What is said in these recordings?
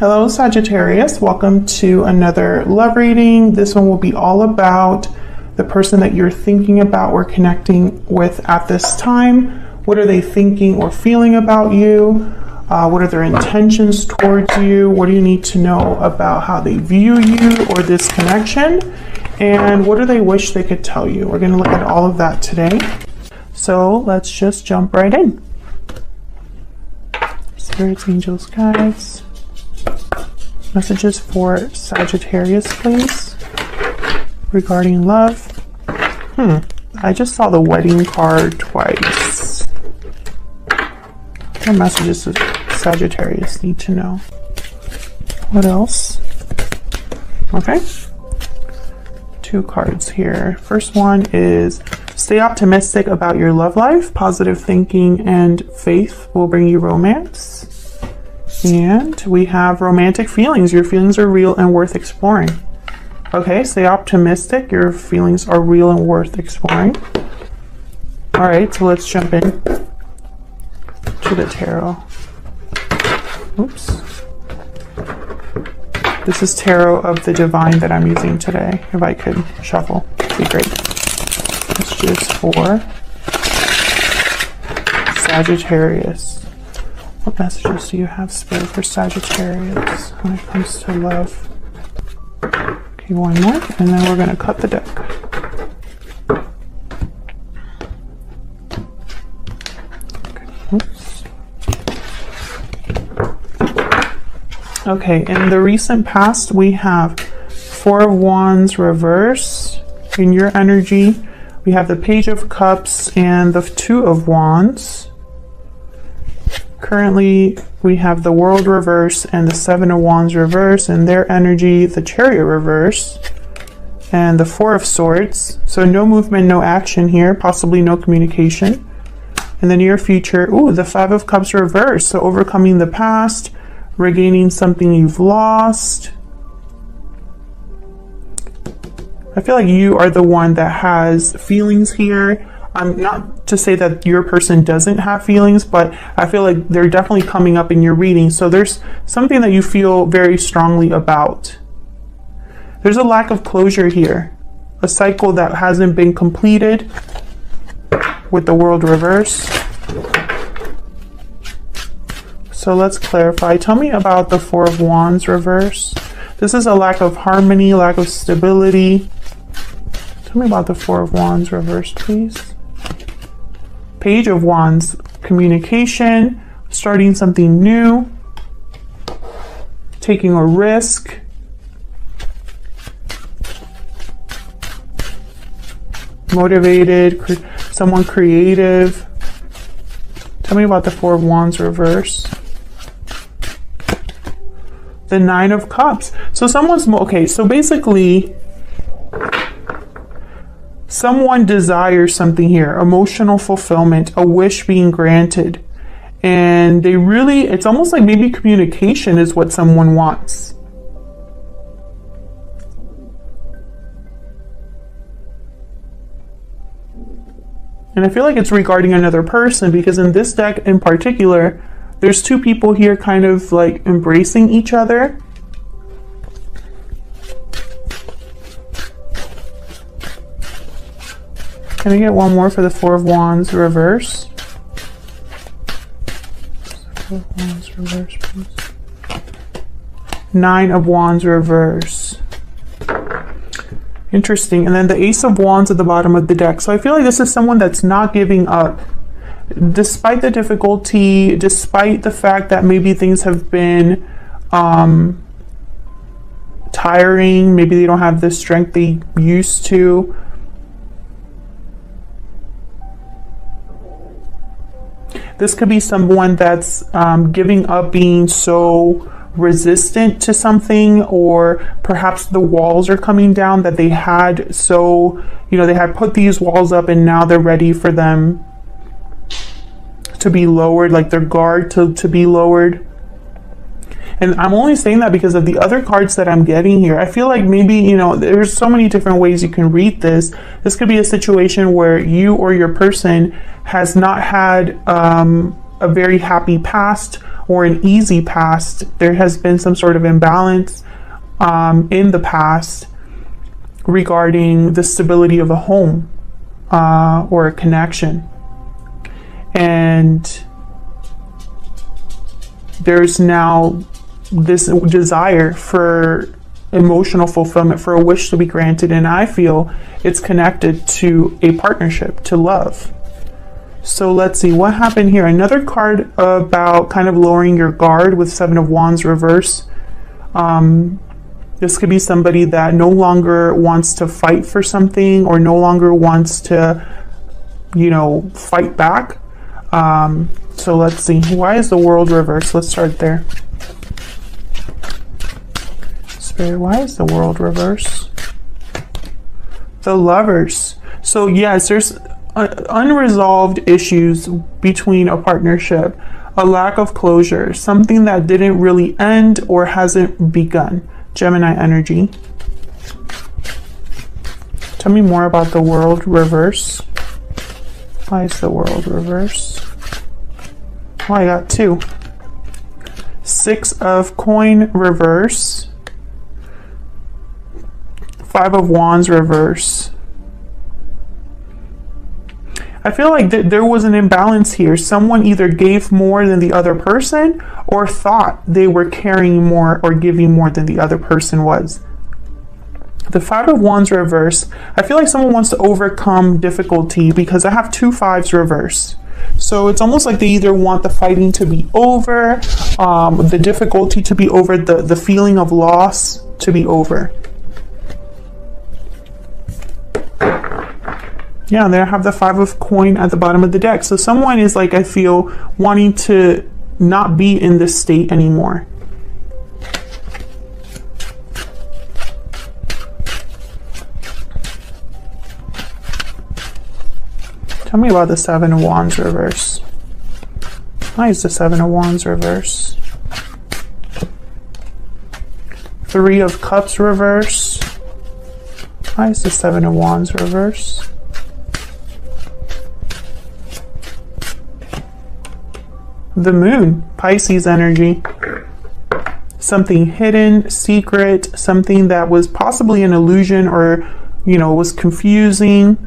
Hello Sagittarius, welcome to another love reading. This one will be all about the person that you're thinking about or connecting with at this time. What are they thinking or feeling about you? What are their intentions towards you? What do you need to know about how they view you or this connection? And what do they wish they could tell you? We're going to look at all of that today. So let's just jump right in. Spirits, angels, guides. Messages for Sagittarius, please, regarding love. I just saw the wedding card twice. What messages does Sagittarius need to know? What else? Okay. 2 cards here. First one is stay optimistic about your love life. Positive thinking and faith will bring you romance. And we have romantic feelings. Your feelings are real and worth exploring. Okay, stay optimistic. Your feelings are real and worth exploring. All right, so let's jump in to the tarot. Oops. This is Tarot of the Divine that I'm using today. If I could shuffle, it'd be great. It's just for Sagittarius. What messages do you have, Spirit, for Sagittarius when it comes to love? Okay, one more, and then we're going to cut the deck. Okay, oops. Okay, in the recent past, we have 4 of Wands reverse. In your energy, we have the Page of Cups and the 2 of Wands. Currently, we have the World reverse and the 7 of Wands reverse. In their energy, the Chariot reverse and the 4 of Swords. So no movement, no action here, possibly no communication. In the near future, the 5 of Cups reverse. So overcoming the past, regaining something you've lost. I feel like you are the one that has feelings here. Not to say that your person doesn't have feelings, but I feel like they're definitely coming up in your reading. So there's something that you feel very strongly about. There's a lack of closure here. A cycle that hasn't been completed with the World reverse. So let's clarify. Tell me about the 4 of Wands reverse. This is a lack of harmony, lack of stability. Tell me about the 4 of Wands reverse, please. Page of Wands, communication, starting something new, taking a risk, motivated, someone creative. Tell me about the 4 of Wands reverse. The 9 of Cups. So someone's, okay, so basically, someone desires something here, emotional fulfillment, a wish being granted. And they really, it's almost like maybe communication is what someone wants. And I feel like it's regarding another person, because in this deck in particular, there's 2 people here kind of like embracing each other. Can I get one more for the 4 of Wands reverse? 4 of Wands reverse, please. 9 of Wands reverse. Interesting. And then the Ace of Wands at the bottom of the deck. So I feel like this is someone that's not giving up. Despite the difficulty, despite the fact that maybe things have been tiring, maybe they don't have the strength they used to. This could be someone that's giving up being so resistant to something, or perhaps the walls are coming down that they had. So, they had put these walls up and now they're ready for them to be lowered, like their guard to be lowered. And I'm only saying that because of the other cards that I'm getting here. I feel like maybe, there's so many different ways you can read this. This could be a situation where you or your person has not had a very happy past or an easy past. There has been some sort of imbalance in the past regarding the stability of a home or a connection. And there's now this desire for emotional fulfillment, for a wish to be granted, and I feel it's connected to a partnership, to love. So let's see what happened here. Another card about kind of lowering your guard with Seven of Wands reverse. This could be somebody that no longer wants to fight for something or no longer wants to, you know, fight back. So let's see, why is the World reversed? Let's start there. Spirit, why is the World reversed? The Lovers. So yes, there's unresolved issues between a partnership, a lack of closure, something that didn't really end or hasn't begun. Gemini energy. Tell me more about the World reverse. Why is the World reverse? Oh, I got two. Six of Coin reverse. Five of Wands reverse. I feel like there was an imbalance here. Someone either gave more than the other person or thought they were carrying more or giving more than the other person was. The Five of Wands reverse, I feel like someone wants to overcome difficulty because I have two fives reverse. So it's almost like they either want the fighting to be over, the difficulty to be over, the feeling of loss to be over. Yeah, there I have the Five of Coin at the bottom of the deck. So someone is like, I feel, wanting to not be in this state anymore. Tell me about the Seven of Wands reverse. Why is the Seven of Wands reverse? Three of Cups reverse. Why is the Seven of Wands reverse? The Moon, Pisces energy. Something hidden, secret, something that was possibly an illusion or, you know, was confusing.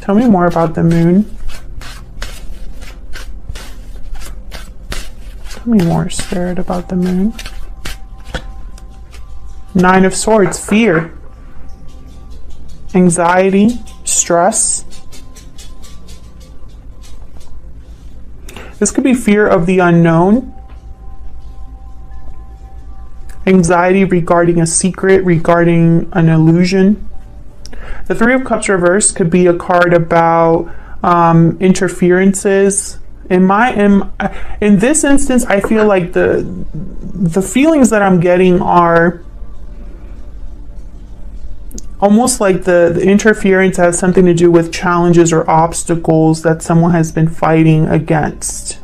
Tell me more about the Moon. Tell me more, Spirit, about the Moon. Nine of Swords, fear. Anxiety, stress. This could be fear of the unknown. Anxiety regarding a secret, regarding an illusion. The Three of Cups reverse could be a card about interferences. In this instance, I feel like the feelings that I'm getting are almost like the interference has something to do with challenges or obstacles that someone has been fighting against.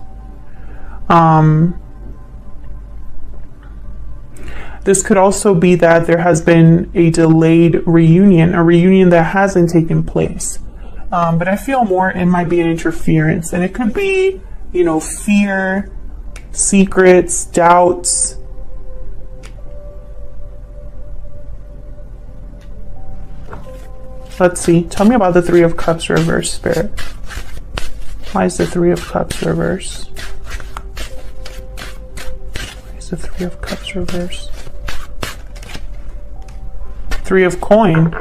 This could also be that there has been a delayed reunion, a reunion that hasn't taken place. But I feel more it might be an interference, and it could be, you know, fear, secrets, doubts. Let's see. Tell me about the Three of Cups reverse, Spirit. Why is the Three of Cups reverse? Why is the Three of Cups reverse? Three of Coin.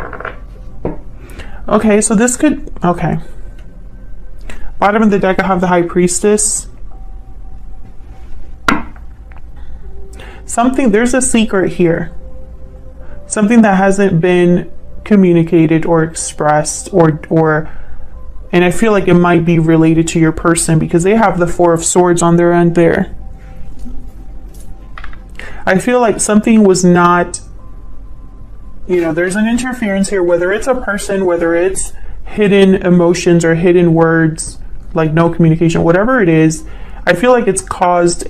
Okay, so this could... Okay. Bottom of the deck, I have the High Priestess. There's a secret here. Something that hasn't been communicated or expressed or and I feel like it might be related to your person because they have the Four of Swords on their end there. I feel like something was not, you know, there's an interference here, whether it's a person, whether it's hidden emotions or hidden words, like no communication, whatever it is. I feel like it's caused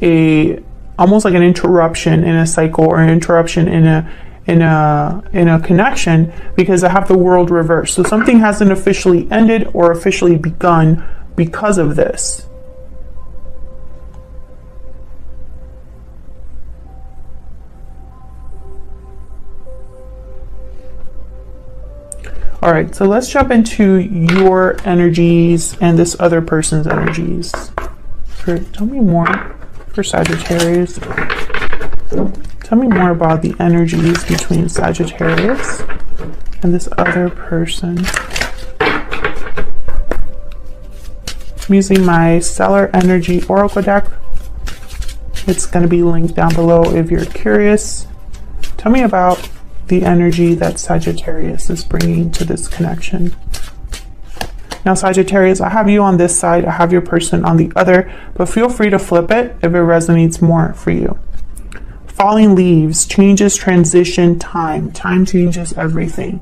almost like an interruption in a cycle or an interruption in in a connection because I have the world reversed. So something hasn't officially ended or officially begun because of this. All right, so let's jump into your energies and this other person's energies. Tell me more for Sagittarius. Tell me more about the energies between Sagittarius and this other person. I'm using my Stellar Energy Oracle deck. It's going to be linked down below if you're curious. Tell me about the energy that Sagittarius is bringing to this connection. Now, Sagittarius, I have you on this side, I have your person on the other, but feel free to flip it if it resonates more for you. Falling leaves, changes, transition, time. Time changes everything.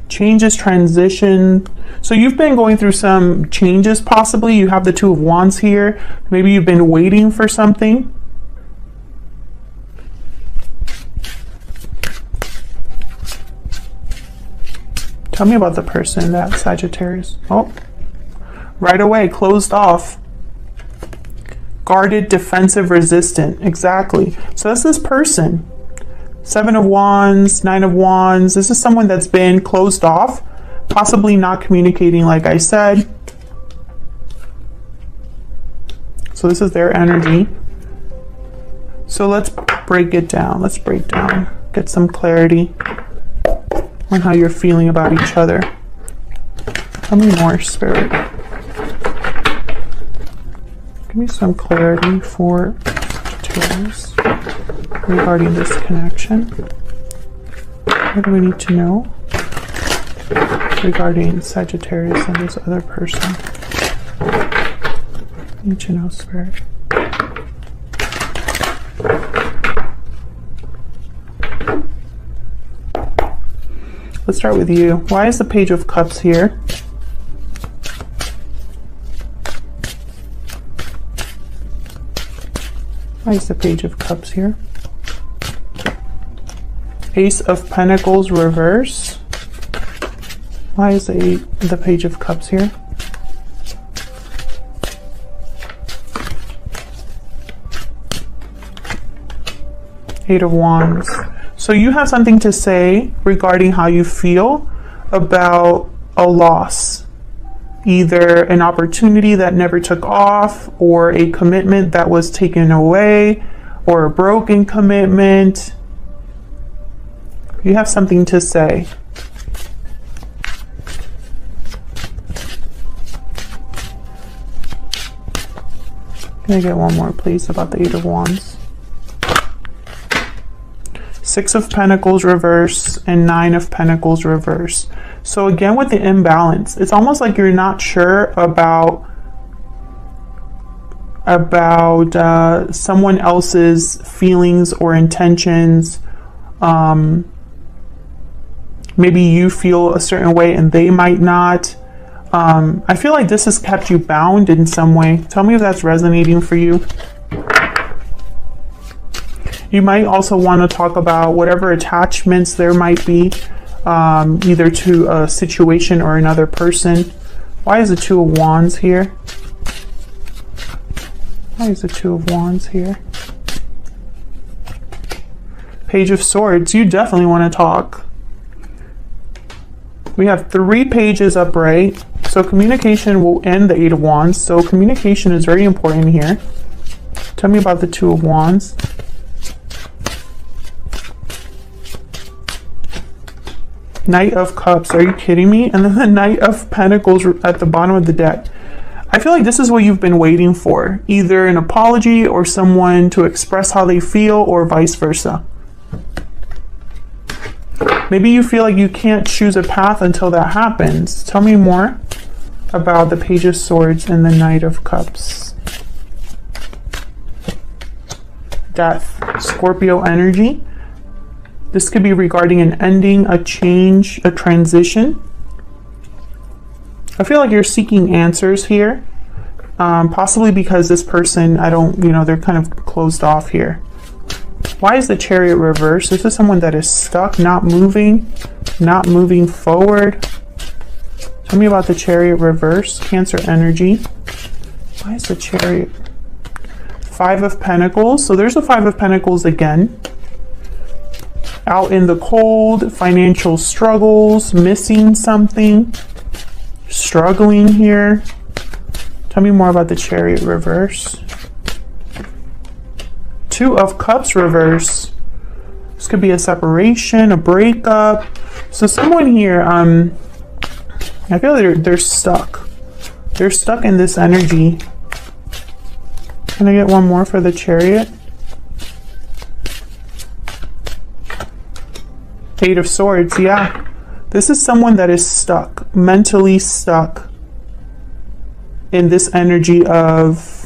Changes, transition. So you've been going through some changes possibly. You have the Two of Wands here. Maybe you've been waiting for something. Tell me about the person, that Sagittarius. Oh, right away, closed off. Guarded, defensive, resistant. Exactly. So that's this person. Seven of Wands, Nine of Wands. This is someone that's been closed off, possibly not communicating, like I said. So this is their energy. So let's break it down. Let's break down. Get some clarity on how you're feeling about each other. Tell me more, Spirit. Give me some clarity for Sagittarius regarding this connection. What do we need to know regarding Sagittarius and this other person? Need to know, Spirit. Let's start with you. Why is the Page of Cups here? Why is the Page of Cups here? Ace of Pentacles reverse. Why is the Page of Cups here? Eight of Wands. So you have something to say regarding how you feel about a loss. Either an opportunity that never took off, or a commitment that was taken away, or a broken commitment. You have something to say. Can I get one more, please, about the Eight of Wands? Six of Pentacles reverse and Nine of Pentacles reverse. So again, with the imbalance, it's almost like you're not sure about someone else's feelings or intentions. Maybe you feel a certain way and they might not. I feel like this has kept you bound in some way. Tell me if that's resonating for you. You might also want to talk about whatever attachments there might be, either to a situation or another person. Why is the Two of Wands here? Why is the Two of Wands here? Page of Swords. You definitely want to talk. We have 3 pages upright. So communication will end the Eight of Wands. So communication is very important here. Tell me about the Two of Wands. Knight of Cups, are you kidding me? And then the Knight of Pentacles at the bottom of the deck. I feel like this is what you've been waiting for. Either an apology or someone to express how they feel, or vice versa. Maybe you feel like you can't choose a path until that happens. Tell me more about the Page of Swords and the Knight of Cups. Death, Scorpio energy. This could be regarding an ending, a change, a transition. I feel like you're seeking answers here. Possibly because this person, they're kind of closed off here. Why is the Chariot reversed? This is someone that is stuck, not moving forward. Tell me about the Chariot reverse, Cancer energy. Why is the Chariot? Five of Pentacles. So there's a Five of Pentacles again. Out in the cold, financial struggles, missing something, struggling here. Tell me more about the Chariot reverse. Two of Cups reverse. This could be a separation, a breakup. So someone here, I feel like they're stuck. They're stuck in this energy. Can I get one more for the Chariot? Eight of Swords, yeah. This is someone that is stuck, mentally stuck in this energy of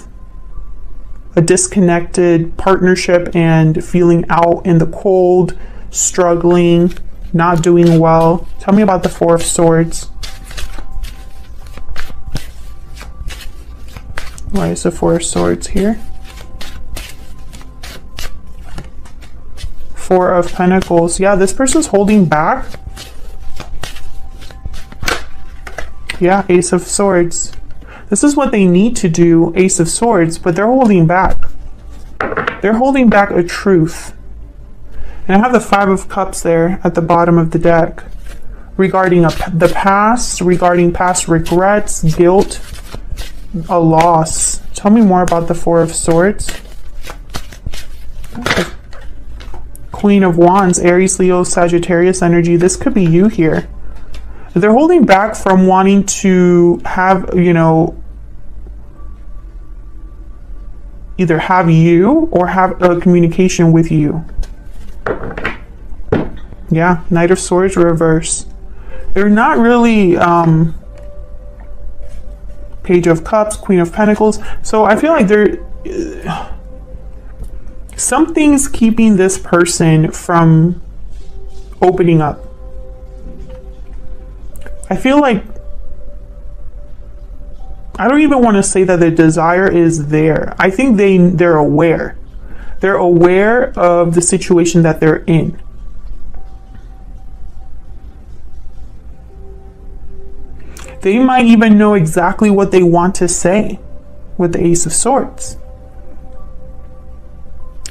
a disconnected partnership and feeling out in the cold, struggling, not doing well. Tell me about the Four of Swords. Why is the Four of Swords here? Four of Pentacles. Yeah, this person's holding back. Yeah, Ace of Swords. This is what they need to do, Ace of Swords, but they're holding back. They're holding back a truth. And I have the Five of Cups there at the bottom of the deck. Regarding the past, regarding past regrets, guilt, a loss. Tell me more about the Four of Swords. Queen of Wands, Aries, Leo, Sagittarius energy. This could be you here. They're holding back from wanting to have, you know, either have you or have a communication with you. Yeah, Knight of Swords reverse. They're not really Page of Cups, Queen of Pentacles. So I feel like something's keeping this person from opening up. I feel like, I don't even want to say that the desire is there. I think they're aware. They're aware of the situation that they're in. They might even know exactly what they want to say with the Ace of Swords.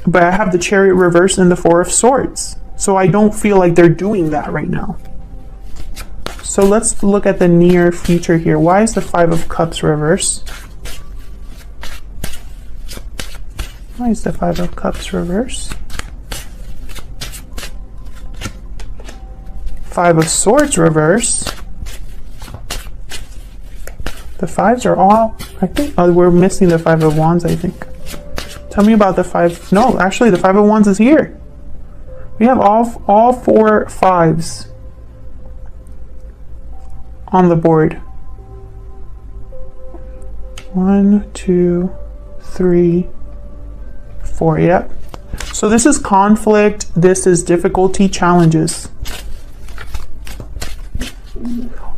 But I have the Chariot reverse and the Four of Swords. So I don't feel like they're doing that right now. So let's look at the near future here. Why is the Five of Cups reverse? Why is the Five of Cups reverse? Five of Swords reverse. The fives are all, I think, oh, we're missing the Five of Wands, I think. Tell me about the five. No, actually the Five of Wands is here. We have all four fives on the board. 1, 2, 3, 4. Yep. So this is conflict. This is difficulty, challenges.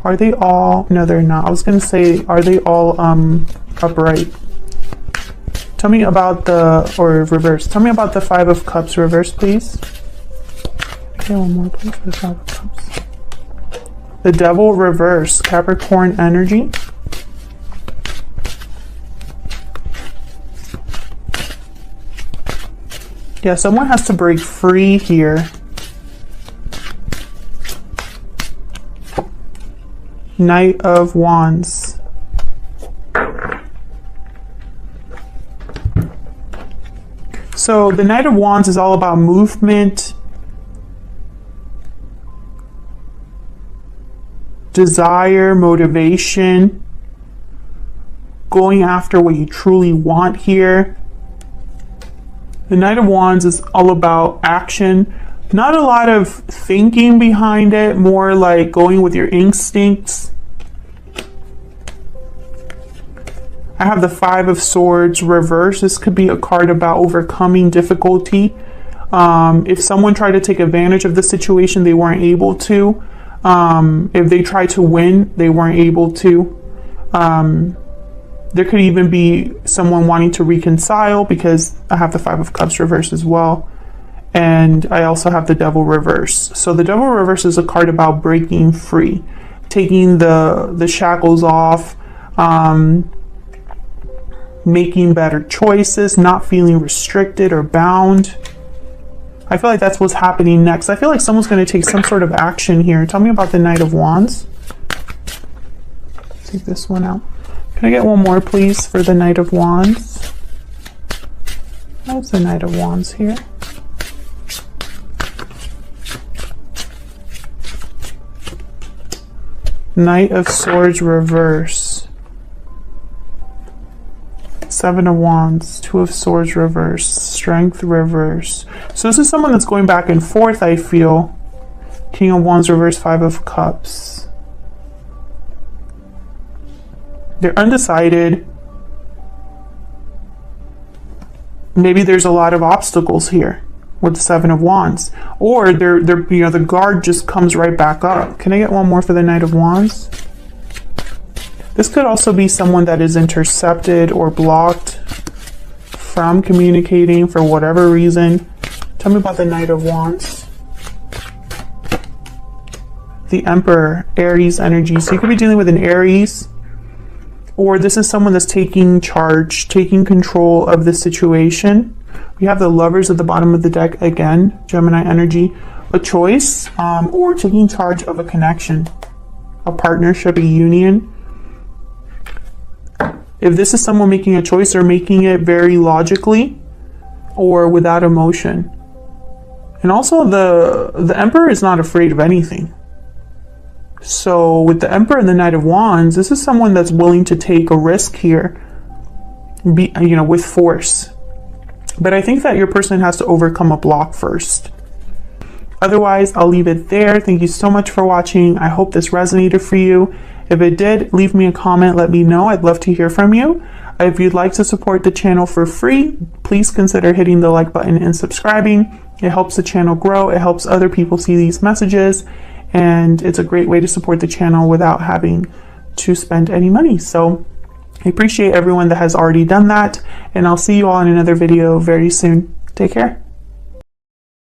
Are they all? No, they're not. I was going to say, are they all upright? Tell me about the, or reverse. Tell me about the Five of Cups reverse, please. Okay, one more, please. The Five of Cups. The Devil reverse, Capricorn energy. Yeah, someone has to break free here. Knight of Wands. So the Knight of Wands is all about movement, desire, motivation, going after what you truly want here. The Knight of Wands is all about action. Not a lot of thinking behind it, more like going with your instincts. I have the Five of Swords reverse. This could be a card about overcoming difficulty. If someone tried to take advantage of the situation, they weren't able to. If they tried to win, they weren't able to. There could even be someone wanting to reconcile, because I have the Five of Cups reverse as well. And I also have the Devil reverse. So the Devil reverse is a card about breaking free, taking the shackles off, making better choices, not feeling restricted or bound. I feel like that's what's happening next. I feel like someone's going to take some sort of action here. Tell me about the Knight of Wands. Take this one out. Can I get one more, please, for the Knight of Wands? How's the Knight of Wands here? Knight of Swords reverse. Seven of Wands, Two of Swords reverse, Strength reverse. So this is someone that's going back and forth, I feel. King of Wands reverse, Five of Cups. They're undecided. Maybe there's a lot of obstacles here with the Seven of Wands, or they're you know, the guard just comes right back up. Can I get one more for the Knight of Wands? This could also be someone that is intercepted or blocked from communicating for whatever reason. Tell me about the Knight of Wands. The Emperor, Aries energy. So you could be dealing with an Aries, or this is someone that's taking charge, taking control of the situation. We have the Lovers at the bottom of the deck again, Gemini energy. A choice, or taking charge of a connection, a partnership, a union. If this is someone making a choice, they're making it very logically or without emotion. And also the Emperor is not afraid of anything. So with the Emperor and the Knight of Wands, this is someone that's willing to take a risk here, with force. But I think that your person has to overcome a block first. Otherwise, I'll leave it there. Thank you so much for watching. I hope this resonated for you. If it did, leave me a comment, let me know. I'd love to hear from you. If you'd like to support the channel for free, please consider hitting the like button and subscribing. It helps the channel grow. It helps other people see these messages. And it's a great way to support the channel without having to spend any money. So I appreciate everyone that has already done that. And I'll see you all in another video very soon. Take care.